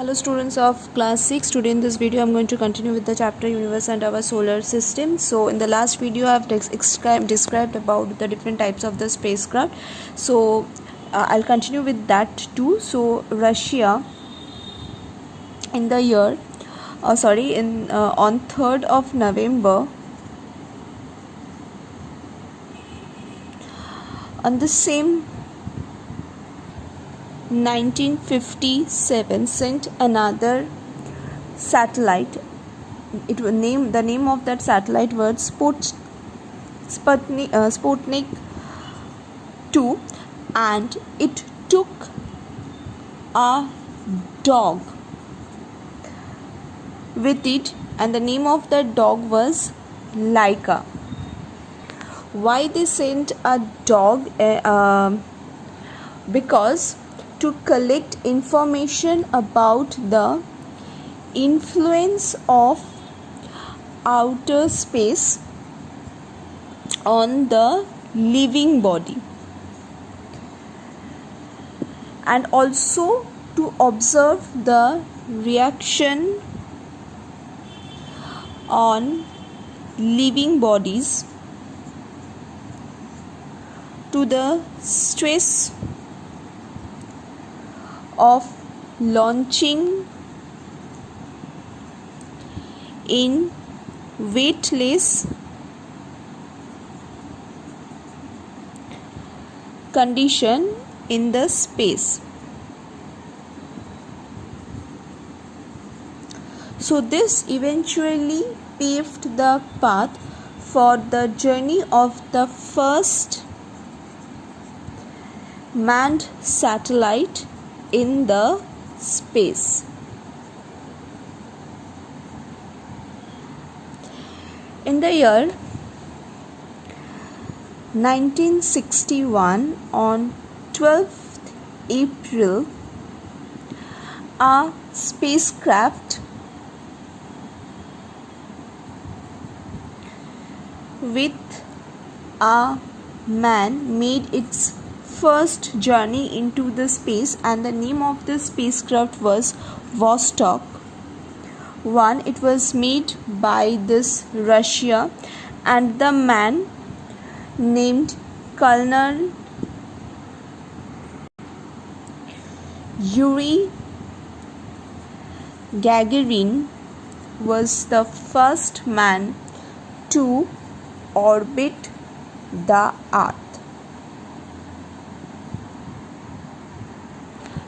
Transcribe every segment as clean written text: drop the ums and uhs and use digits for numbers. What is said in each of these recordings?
Hello students of class 6. Today in this video I'm going to continue with the chapter universe and our solar system. So in the last video I've described about the different types of the spacecraft. So I'll continue with that too. So Russia in the year on 3rd of November on the same 1957 sent another satellite. The name of that satellite was Sputnik 2, and it took a dog with it, and the name of that dog was Laika. Why they sent a dog? Because to collect information about the influence of outer space on the living body, and also to observe the reaction on living bodies to the stress of launching in weightless condition in the space. So this eventually paved the path for the journey of the first manned satellite in the space. In the year 1961, on 12th April, a spacecraft with a man made its first journey into the space, and the name of the spacecraft was Vostok 1. It was made by this Russia, and the man named Colonel Yuri Gagarin was the first man to orbit the Earth.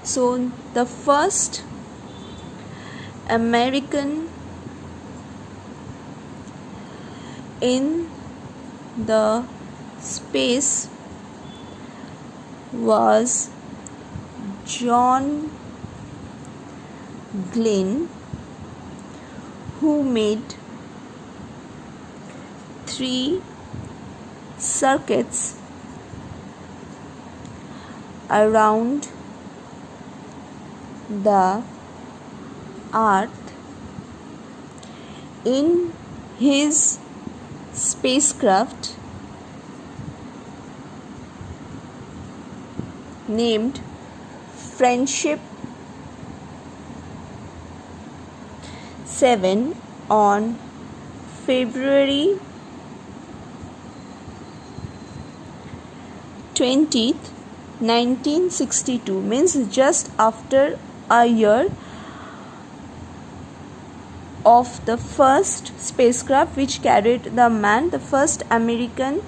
So the first American in the space was John Glenn, who made 3 circuits around the Earth in his spacecraft named Friendship 7 on February 20th, 1962, means just after a year of the first spacecraft which carried the man. The first American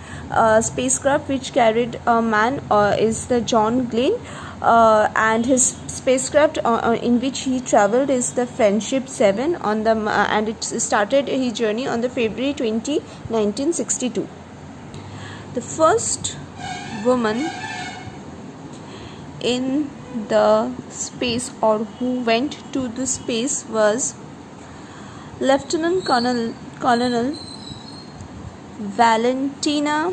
spacecraft which carried a man is the John Glenn, and his spacecraft in which he traveled is the Friendship 7 on the and it started his journey on the February 20, 1962. The first woman in the space, or who went to the space, was Lieutenant Colonel Valentina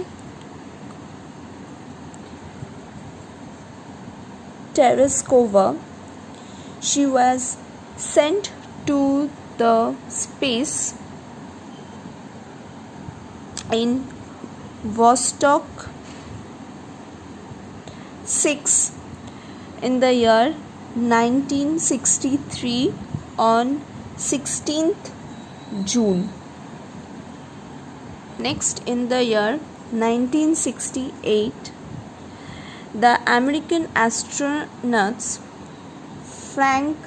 Tereshkova. She was sent to the space in Vostok 6 in the year 1963 on 16th June. Next, in the year 1968, the American astronauts Frank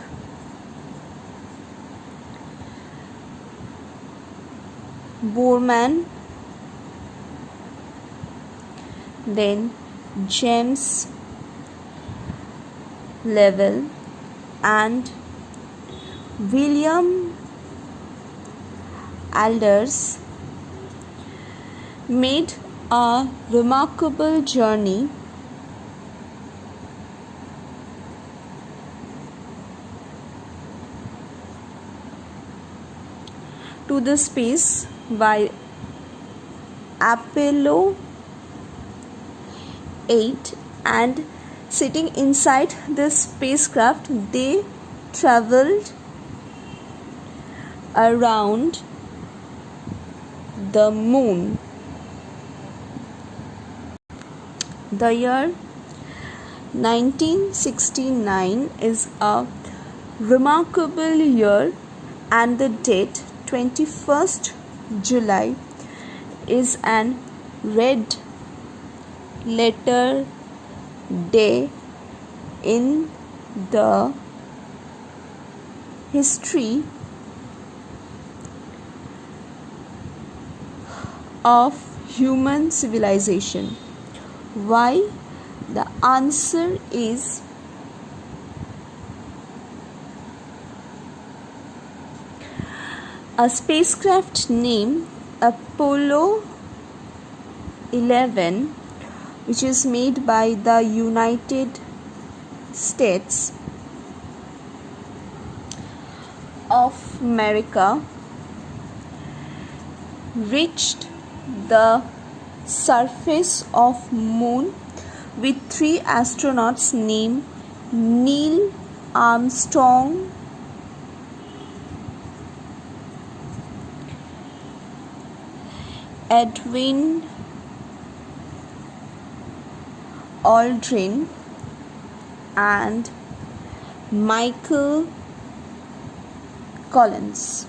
Borman, then James Lovell and William Alders made a remarkable journey to the space by Apollo 8, and sitting inside the spacecraft they traveled around the moon. The year 1969 is a remarkable year, and the date 21st July is an red letter day in the history of human civilization. Why? The answer is a spacecraft named Apollo 11, which is made by the United States of America, reached the surface of moon with 3 astronauts named Neil Armstrong, Edwin Aldrin and Michael Collins.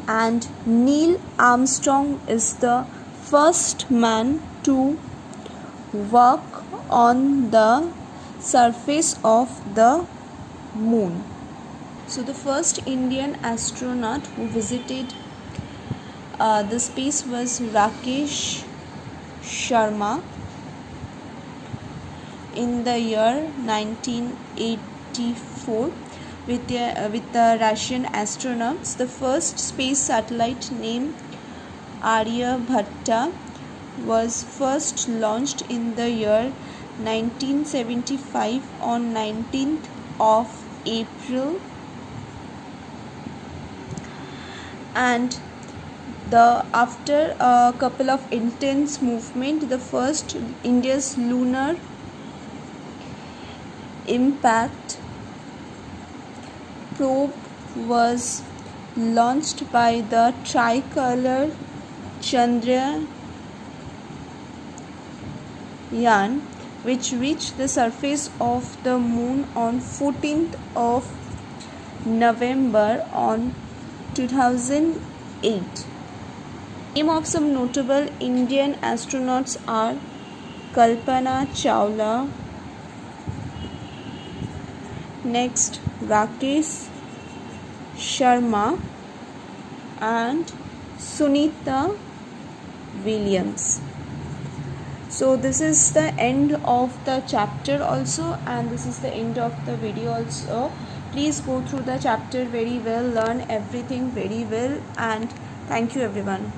And Neil Armstrong is the first man to walk on the surface of the moon. So the first Indian astronaut who visited the space was Rakesh Sharma in the year 1984 with the Russian astronauts. The first space satellite named Aryabhatta was first launched in the year 1975 on 19th of April, and after a couple of intense movement, the first India's lunar impact probe was launched by the tricolor Chandrayaan, which reached the surface of the moon on 14th of November on 2008. Name of some notable Indian astronauts are Kalpana Chawla, next Rakesh Sharma and Sunita Williams. So this is the end of the chapter also, and this is the end of the video also. Please go through the chapter very well, learn everything very well, and thank you everyone.